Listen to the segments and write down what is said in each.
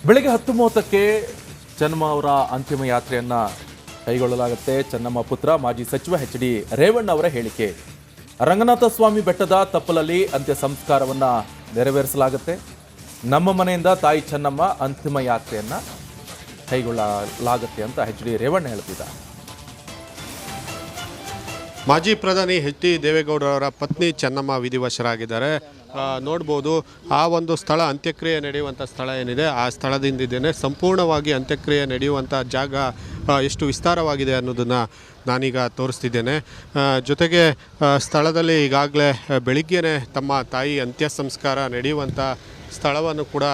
ಬೆಳಗ್ಗೆ 10:30ಕ್ಕೆ ಚೆನ್ನಮ್ಮ ಅವರ ಅಂತಿಮ ಯಾತ್ರೆಯನ್ನು ಕೈಗೊಳ್ಳಲಾಗುತ್ತೆ. ಚೆನ್ನಮ್ಮ ಪುತ್ರ ಮಾಜಿ ಸಚಿವ ಎಚ್ ಡಿ ರೇವಣ್ಣ ಅವರ ಹೇಳಿಕೆ. ರಂಗನಾಥ ಸ್ವಾಮಿ ಬೆಟ್ಟದ ತಪ್ಪಲಲ್ಲಿ ಅಂತ್ಯ ಸಂಸ್ಕಾರವನ್ನು ನೆರವೇರಿಸಲಾಗುತ್ತೆ. ನಮ್ಮ ಮನೆಯಿಂದ ತಾಯಿ ಚೆನ್ನಮ್ಮ ಅಂತಿಮ ಯಾತ್ರೆಯನ್ನು ಕೈಗೊಳ್ಳಲಾಗುತ್ತೆ ಅಂತ ಎಚ್ ಡಿ ರೇವಣ್ಣ ಹೇಳ್ತಿದ್ದಾರೆ. ಮಾಜಿ ಪ್ರಧಾನಿ ಎಚ್ ಡಿ ದೇವೇಗೌಡರವರ ಪತ್ನಿ ಚೆನ್ನಮ್ಮ ವಿಧಿವಶರಾಗಿದ್ದಾರೆ. ನೋಡ್ಬೋದು ಆ ಒಂದು ಸ್ಥಳ, ಅಂತ್ಯಕ್ರಿಯೆ ನಡೆಯುವಂಥ ಸ್ಥಳ ಏನಿದೆ ಆ ಸ್ಥಳದಿಂದಿದ್ದೇನೆ. ಸಂಪೂರ್ಣವಾಗಿ ಅಂತ್ಯಕ್ರಿಯೆ ನಡೆಯುವಂಥ ಜಾಗ ಎಷ್ಟು ವಿಸ್ತಾರವಾಗಿದೆ ಅನ್ನೋದನ್ನು ನಾನೀಗ ತೋರಿಸ್ತಿದ್ದೇನೆ. ಜೊತೆಗೆ ಸ್ಥಳದಲ್ಲಿ ಈಗಾಗಲೇ ಬೆಳಿಗ್ಗೆನೇ ತಮ್ಮ ತಾಯಿ ಅಂತ್ಯ ಸಂಸ್ಕಾರ ನಡೆಯುವಂಥ ಸ್ಥಳವನ್ನು ಕೂಡ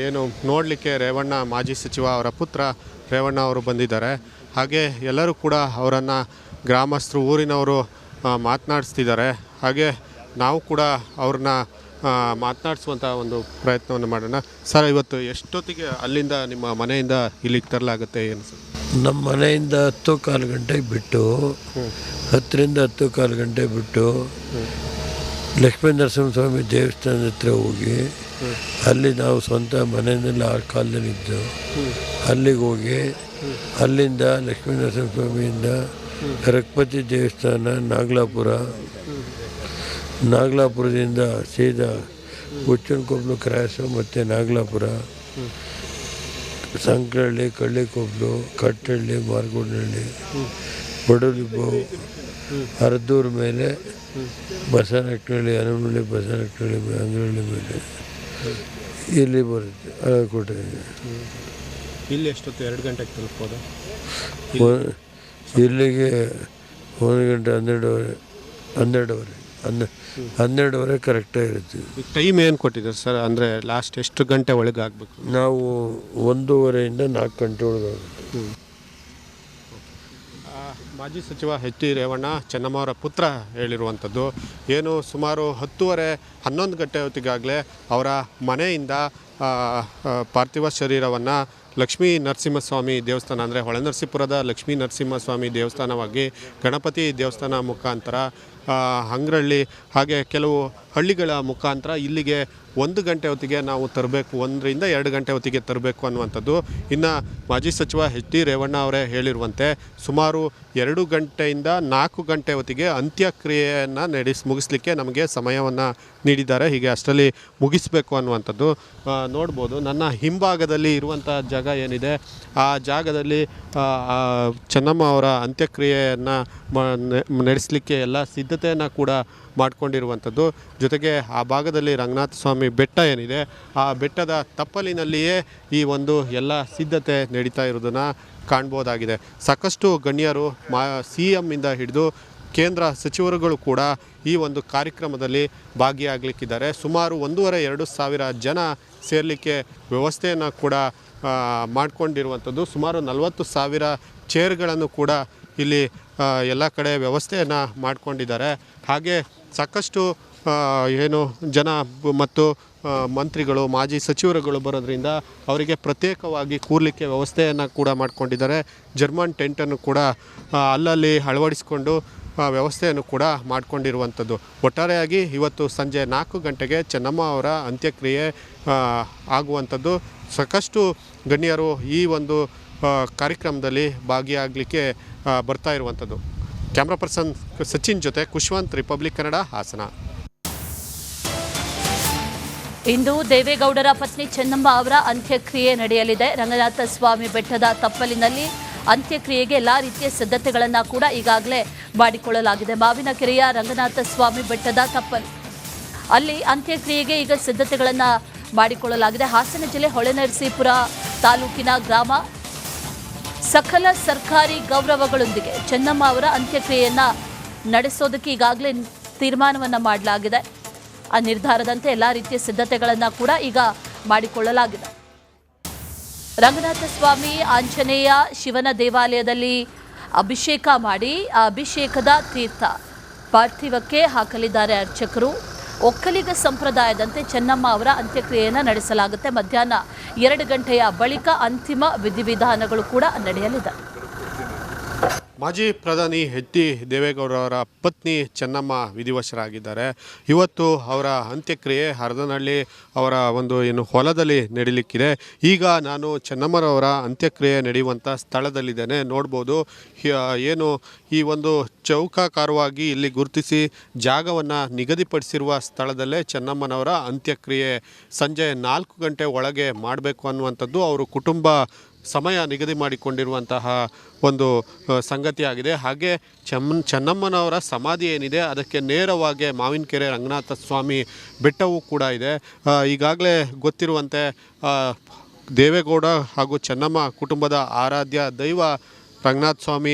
ಏನು ನೋಡಲಿಕ್ಕೆ ರೇವಣ್ಣ, ಮಾಜಿ ಸಚಿವ ಅವರ ಪುತ್ರ ರೇವಣ್ಣ ಅವರು ಬಂದಿದ್ದಾರೆ. ಹಾಗೆ ಎಲ್ಲರೂ ಕೂಡ ಅವರನ್ನು ಗ್ರಾಮಸ್ಥರು, ಊರಿನವರು ಮಾತನಾಡಿಸ್ತಿದ್ದಾರೆ. ಹಾಗೆ ನಾವು ಕೂಡ ಅವ್ರನ್ನ ಮಾತನಾಡಿಸುವಂಥ ಒಂದು ಪ್ರಯತ್ನವನ್ನು ಮಾಡೋಣ. ಸರ್, ಇವತ್ತು ಎಷ್ಟೊತ್ತಿಗೆ ಅಲ್ಲಿಂದ ನಿಮ್ಮ ಮನೆಯಿಂದ ಇಲ್ಲಿಗೆ ತರಲಾಗುತ್ತೆ ಏನು ಸರ್? ನಮ್ಮ ಮನೆಯಿಂದ 10:15 ಗಂಟೆಗೆ ಬಿಟ್ಟು 10ರಿಂದ 10:15 ಗಂಟೆ ಬಿಟ್ಟು ಲಕ್ಷ್ಮೀ ನರಸಿಂಹಸ್ವಾಮಿ ದೇವಸ್ಥಾನದ ಹತ್ರ ಹೋಗಿ ಅಲ್ಲಿ ನಾವು ಸ್ವಂತ ಮನೆಯಲ್ಲಿ ಆ ಕಾಲದಲ್ಲಿದ್ದು ಅಲ್ಲಿಗೆ ಹೋಗಿ ಅಲ್ಲಿಂದ ಲಕ್ಷ್ಮೀ ನರಸಿಂಹಸ್ವಾಮಿಯಿಂದ ರಘುಪತಿ ದೇವಸ್ಥಾನ, ನಾಗಲಾಪುರದಿಂದ ಸೀದಾ ಹುಚ್ಚನಕೊಬ್ಲು ಕ್ರಾಸು ಮತ್ತು ನಾಗಲಾಪುರ, ಸಂಕ್ರಹಳ್ಳಿ, ಕಳ್ಳಿಕೊಬ್ಲು, ಕಟ್ಟಹಳ್ಳಿ, ಮಾರ್ಗೋಡ್ನಹಳ್ಳಿ, ಬಡಲಿಬ್ಬು, ಅರ್ದೂರು ಮೇಲೆ ಬಸವನಹಳ್ಳಿ, ಹನುಮನಹಳ್ಳಿ, ಬಸವನಹಳ್ಳಿ, ಅಂಗನಹಳ್ಳಿ ಮೇಲೆ ಇಲ್ಲಿ ಬರುತ್ತೆ ಕೋಟೆ. ಇಲ್ಲಿ ಎಷ್ಟೊತ್ತು? 2 ಗಂಟೆಗೆ ತಲುಪೋದು ಇಲ್ಲಿಗೆ 1 ಗಂಟೆ 12:30 ಕರೆಕ್ಟಾಗಿ ಇರ್ತೀವಿ. ಟೈಮ್ ಏನು ಕೊಟ್ಟಿದ್ದಾರೆ ಸರ್? ಅಂದರೆ ಲಾಸ್ಟ್ ಎಷ್ಟು ಗಂಟೆ ಒಳಗೆ ಆಗಬೇಕು? ನಾವು 1:30ಯಿಂದ 4 ಗಂಟೆ ಒಳಗೆ ಆಗುತ್ತೆ. ಮಾಜಿ ಸಚಿವ ಎಚ್ ಡಿ ರೇವಣ್ಣ, ಚೆನ್ನಮ್ಮ ಅವರ ಪುತ್ರ ಹೇಳಿರುವಂಥದ್ದು ಏನು, ಸುಮಾರು 10:30-11 ಗಂಟೆ ಹೊತ್ತಿಗಾಗಲೇ ಅವರ ಮನೆಯಿಂದ ಪಾರ್ಥಿವ ಶರೀರವನ್ನು ಲಕ್ಷ್ಮೀ ನರಸಿಂಹಸ್ವಾಮಿ ದೇವಸ್ಥಾನ, ಅಂದರೆ ಹೊಳೆನರಸೀಪುರದ ಲಕ್ಷ್ಮೀ ನರಸಿಂಹಸ್ವಾಮಿ ದೇವಸ್ಥಾನವಾಗಿ ಗಣಪತಿ ದೇವಸ್ಥಾನ ಮುಖಾಂತರ ಅಂಗ್ರಹಳ್ಳಿ ಹಾಗೆ ಕೆಲವು ಹಳ್ಳಿಗಳ ಮುಖಾಂತರ ಇಲ್ಲಿಗೆ 1 ಗಂಟೆ ಹೊತ್ತಿಗೆ ನಾವು ತರಬೇಕು, 1ರಿಂದ 2 ಗಂಟೆ ಹೊತ್ತಿಗೆ ತರಬೇಕು ಅನ್ನುವಂಥದ್ದು. ಇನ್ನು ಮಾಜಿ ಸಚಿವ ಎಚ್ ಡಿ ರೇವಣ್ಣ ಅವರೇ ಹೇಳಿರುವಂತೆ ಸುಮಾರು 2 ಗಂಟೆಯಿಂದ 4 ಗಂಟೆ ಹೊತ್ತಿಗೆ ಅಂತ್ಯಕ್ರಿಯೆಯನ್ನು ಮುಗಿಸ್ಲಿಕ್ಕೆ ನಮಗೆ ಸಮಯವನ್ನು ನೀಡಿದ್ದಾರೆ. ಹೀಗೆ ಅಷ್ಟರಲ್ಲಿ ಮುಗಿಸಬೇಕು ಅನ್ನುವಂಥದ್ದು. ನೋಡ್ಬೋದು ನನ್ನ ಹಿಂಭಾಗದಲ್ಲಿ ಇರುವಂಥ ಜಾಗ ಏನಿದೆ ಆ ಜಾಗದಲ್ಲಿ ಚೆನ್ನಮ್ಮ ಅವರ ಅಂತ್ಯಕ್ರಿಯೆಯನ್ನು ನಡೆಸಲಿಕ್ಕೆ ಎಲ್ಲ ಸಿದ್ಧತೆಯನ್ನು ಕೂಡ ಮಾಡಿಕೊಂಡಿರುವಂಥದ್ದು. ಜೊತೆಗೆ ಆ ಭಾಗದಲ್ಲಿ ರಂಗನಾಥ ಸ್ವಾಮಿ ಬೆಟ್ಟ ಏನಿದೆ ಆ ಬೆಟ್ಟದ ತಪ್ಪಲಿನಲ್ಲಿಯೇ ಈ ಒಂದು ಎಲ್ಲ ಸಿದ್ಧತೆ ನಡೀತಾ ಇರೋದನ್ನು ಕಾಣ್ಬೋದಾಗಿದೆ. ಸಾಕಷ್ಟು ಗಣ್ಯರು CM ಇಂದ ಹಿಡಿದು ಕೇಂದ್ರ ಸಚಿವರುಗಳು ಕೂಡ ಈ ಒಂದು ಕಾರ್ಯಕ್ರಮದಲ್ಲಿ ಭಾಗಿಯಾಗಲಿಕ್ಕಿದ್ದಾರೆ. ಸುಮಾರು 1,500-2 ಸಾವಿರ ಜನ ಸೇರಲಿಕ್ಕೆ ವ್ಯವಸ್ಥೆಯನ್ನು ಕೂಡ ಮಾಡಿಕೊಂಡಿರುವಂಥದ್ದು. ಸುಮಾರು 40,000 ಚೇರ್ಗಳನ್ನು ಕೂಡ ಇಲ್ಲಿ ಎಲ್ಲ ಕಡೆ ವ್ಯವಸ್ಥೆಯನ್ನು ಮಾಡಿಕೊಂಡಿದ್ದಾರೆ. ಹಾಗೆ ಸಾಕಷ್ಟು ಏನು ಜನ ಮತ್ತು ಮಂತ್ರಿಗಳು, ಮಾಜಿ ಸಚಿವರುಗಳು ಬರೋದ್ರಿಂದ ಅವರಿಗೆ ಪ್ರತ್ಯೇಕವಾಗಿ ಕೂರಲಿಕ್ಕೆ ವ್ಯವಸ್ಥೆಯನ್ನು ಕೂಡ ಮಾಡಿಕೊಂಡಿದ್ದಾರೆ. ಜರ್ಮನ್ ಟೆಂಟನ್ನು ಕೂಡ ಅಲ್ಲಲ್ಲಿ ಅಳವಡಿಸಿಕೊಂಡು ವ್ಯವಸ್ಥೆಯನ್ನು ಕೂಡ ಮಾಡಿಕೊಂಡಿರುವಂಥದ್ದು. ಒಟ್ಟಾರೆಯಾಗಿ ಇವತ್ತು ಸಂಜೆ 4 ಗಂಟೆಗೆ ಚೆನ್ನಮ್ಮ ಅವರ ಅಂತ್ಯಕ್ರಿಯೆ ಆಗುವಂಥದ್ದು. ಸಾಕಷ್ಟು ಗಣ್ಯರು ಈ ಒಂದು ಕಾರ್ಯಕ್ರಮದಲ್ಲಿ ಭಾಗಿಯಾಗಲಿಕ್ಕೆ ಬರ್ತಾ ಇರುವಂಥದ್ದು. ಕ್ಯಾಮ್ರಾ ಪರ್ಸನ್ ಸಚಿನ್ ಜೊತೆ ಖುಷ್ವಂತ್, ರಿಪಬ್ಲಿಕ್ ಕನ್ನಡ, ಹಾಸನ. ಇಂದು ದೇವೇಗೌಡರ ಪತ್ನಿ ಚೆನ್ನಮ್ಮ ಅವರ ಅಂತ್ಯಕ್ರಿಯೆ ನಡೆಯಲಿದೆ. ರಂಗನಾಥ ಸ್ವಾಮಿ ಬೆಟ್ಟದ ತಪ್ಪಲಿನಲ್ಲಿ ಅಂತ್ಯಕ್ರಿಯೆಗೆ ಎಲ್ಲ ರೀತಿಯ ಸಿದ್ಧತೆಗಳನ್ನು ಕೂಡ ಈಗಾಗಲೇ ಮಾಡಿಕೊಳ್ಳಲಾಗಿದೆ. ಮಾವಿನಕೆರೆಯ ರಂಗನಾಥ ಸ್ವಾಮಿ ಬೆಟ್ಟದ ತಪ್ಪಲು ಅಲ್ಲಿ ಅಂತ್ಯಕ್ರಿಯೆಗೆ ಈಗ ಸಿದ್ಧತೆಗಳನ್ನು ಮಾಡಿಕೊಳ್ಳಲಾಗಿದೆ. ಹಾಸನ ಜಿಲ್ಲೆ ಹೊಳೆನರಸೀಪುರ ತಾಲೂಕಿನ ಗ್ರಾಮ ಸಕಲ ಸರ್ಕಾರಿ ಗೌರವಗಳೊಂದಿಗೆ ಚೆನ್ನಮ್ಮ ಅವರ ಅಂತ್ಯಕ್ರಿಯೆಯನ್ನು ನಡೆಸೋದಕ್ಕೆ ಈಗಾಗಲೇ ತೀರ್ಮಾನವನ್ನು ಮಾಡಲಾಗಿದೆ. ಆ ನಿರ್ಧಾರದಂತೆ ಎಲ್ಲ ರೀತಿಯ ಸಿದ್ಧತೆಗಳನ್ನು ಕೂಡ ಈಗ ಮಾಡಿಕೊಳ್ಳಲಾಗಿದೆ. ರಂಗನಾಥ ಸ್ವಾಮಿ, ಆಂಜನೇಯ, ಶಿವನ ದೇವಾಲಯದಲ್ಲಿ ಅಭಿಷೇಕ ಮಾಡಿ ಆ ಅಭಿಷೇಕದ ತೀರ್ಥ ಪಾರ್ಥಿವಕ್ಕೆ ಹಾಕಲಿದ್ದಾರೆ ಅರ್ಚಕರು. ಒಕ್ಕಲಿಗ ಸಂಪ್ರದಾಯದಂತೆ ಚೆನ್ನಮ್ಮ ಅವರ ಅಂತ್ಯಕ್ರಿಯೆಯನ್ನು ನಡೆಸಲಾಗುತ್ತೆ. ಮಧ್ಯಾಹ್ನ 2 ಗಂಟೆಯ ಬಳಿಕ ಅಂತಿಮ ವಿಧಿವಿಧಾನಗಳು ಕೂಡ ನಡೆಯಲಿದೆ. ಮಾಜಿ ಪ್ರಧಾನಿ ಎಚ್ ಡಿ ದೇವೇಗೌಡರವರ ಪತ್ನಿ ಚೆನ್ನಮ್ಮ ವಿಧಿವಶರಾಗಿದ್ದಾರೆ. ಇವತ್ತು ಅವರ ಅಂತ್ಯಕ್ರಿಯೆ ಹರದನಹಳ್ಳಿ ಅವರ ಒಂದು ಹೊಲದಲ್ಲಿ ನಡೀಲಿಕ್ಕಿದೆ. ಈಗ ನಾನು ಚೆನ್ನಮ್ಮರವರ ಅಂತ್ಯಕ್ರಿಯೆ ನಡೆಯುವಂಥ ಸ್ಥಳದಲ್ಲಿದ್ದೇನೆ. ನೋಡ್ಬೋದು ಏನು ಈ ಒಂದು ಚೌಕಾಕಾರವಾಗಿ ಇಲ್ಲಿ ಗುರುತಿಸಿ ಜಾಗವನ್ನು ನಿಗದಿಪಡಿಸಿರುವ ಸ್ಥಳದಲ್ಲೇ ಚೆನ್ನಮ್ಮನವರ ಅಂತ್ಯಕ್ರಿಯೆ ಸಂಜೆ 4 ಗಂಟೆ ಒಳಗೆ ಮಾಡಬೇಕು ಅನ್ನುವಂಥದ್ದು ಅವರು ಕುಟುಂಬ ಸಮಯ ನಿಗದಿ ಮಾಡಿಕೊಂಡಿರುವಂತಹ ಒಂದು ಸಂಗತಿಯಾಗಿದೆ. ಹಾಗೆ ಚೆನ್ನಮ್ಮನವರ ಸಮಾಧಿ ಏನಿದೆ ಅದಕ್ಕೆ ನೇರವಾಗಿ ಮಾವಿನಕೆರೆ ರಂಗನಾಥ ಸ್ವಾಮಿ ಬೆಟ್ಟವೂ ಕೂಡ ಇದೆ. ಈಗಾಗಲೇ ಗೊತ್ತಿರುವಂತೆ ದೇವೇಗೌಡ ಹಾಗೂ ಚೆನ್ನಮ್ಮ ಕುಟುಂಬದ ಆರಾಧ್ಯ ದೈವ ರಂಗನಾಥ ಸ್ವಾಮಿ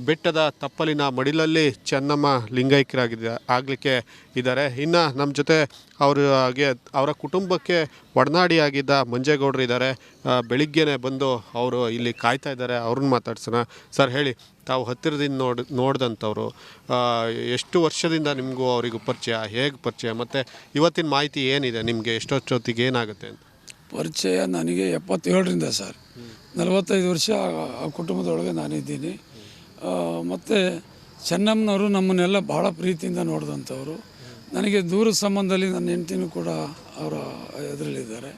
ಬೆಟ್ಟದ ತಪ್ಪಲಿನ ಮಡಿಲಲ್ಲಿ ಚೆನ್ನಮ್ಮ ಆಗಲಿಕ್ಕೆ ಇದ್ದಾರೆ. ಇನ್ನು ನಮ್ಮ ಜೊತೆ ಅವರ ಕುಟುಂಬಕ್ಕೆ ಒಡನಾಡಿಯಾಗಿದ್ದ ಮಂಜೇಗೌಡರು ಇದ್ದಾರೆ. ಬೆಳಿಗ್ಗೆನೇ ಬಂದು ಅವರು ಇಲ್ಲಿ ಕಾಯ್ತಾ ಇದ್ದಾರೆ. ಅವ್ರನ್ನ ಮಾತಾಡ್ಸೋಣ. ಸರ್ ಹೇಳಿ, ತಾವು ಹತ್ತಿರದಿಂದ ನೋಡಿದಂಥವ್ರು, ಎಷ್ಟು ವರ್ಷದಿಂದ ನಿಮಗೂ ಅವರಿಗೂ ಪರಿಚಯ, ಹೇಗೆ ಪರಿಚಯ, ಮತ್ತು ಇವತ್ತಿನ ಮಾಹಿತಿ ಏನಿದೆ ನಿಮಗೆ, ಎಷ್ಟೊತ್ತಿಗೆ ಏನಾಗುತ್ತೆ ಅಂತ? ಪರಿಚಯ ನನಗೆ 77ರಿಂದ ಸರ್, 45 ವರ್ಷ ಆ ಕುಟುಂಬದೊಳಗೆ ನಾನಿದ್ದೀನಿ. ಮತ್ತು ಚೆನ್ನಮ್ಮನವರು ನಮ್ಮನ್ನೆಲ್ಲ ಭಾಳ ಪ್ರೀತಿಯಿಂದ ನೋಡಿದಂಥವ್ರು. ನನಗೆ ದೂರದ ಸಂಬಂಧದಲ್ಲಿ ನನ್ನ ಹೆಂಡ್ತಿನೂ ಕೂಡ ಅವರ ಎದುರಲ್ಲಿದ್ದಾರೆ.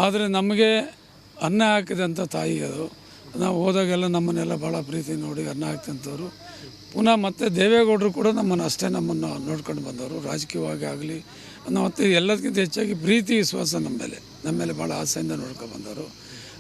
ಆದರೆ ನಮಗೆ ಅನ್ನ ಹಾಕಿದಂಥ ತಾಯಿ ಅದು. ನಾವು ಹೋದಾಗೆಲ್ಲ ನಮ್ಮನ್ನೆಲ್ಲ ಭಾಳ ಪ್ರೀತಿ ನೋಡಿ ಅನ್ನ ಹಾಕ್ತಂಥವ್ರು. ಪುನಃ ಮತ್ತೆ ದೇವೇಗೌಡರು ಕೂಡ ನಮ್ಮನ್ನು ನೋಡ್ಕೊಂಡು ಬಂದವರು. ರಾಜಕೀಯವಾಗಿ ಆಗಲಿ ಮತ್ತು ಎಲ್ಲದಕ್ಕಿಂತ ಹೆಚ್ಚಾಗಿ ಪ್ರೀತಿ ವಿಶ್ವಾಸ ನಮ್ಮ ಮೇಲೆ ಭಾಳ ಆಸೆಯಿಂದ ನೋಡ್ಕೊಂಡು ಬಂದವರು.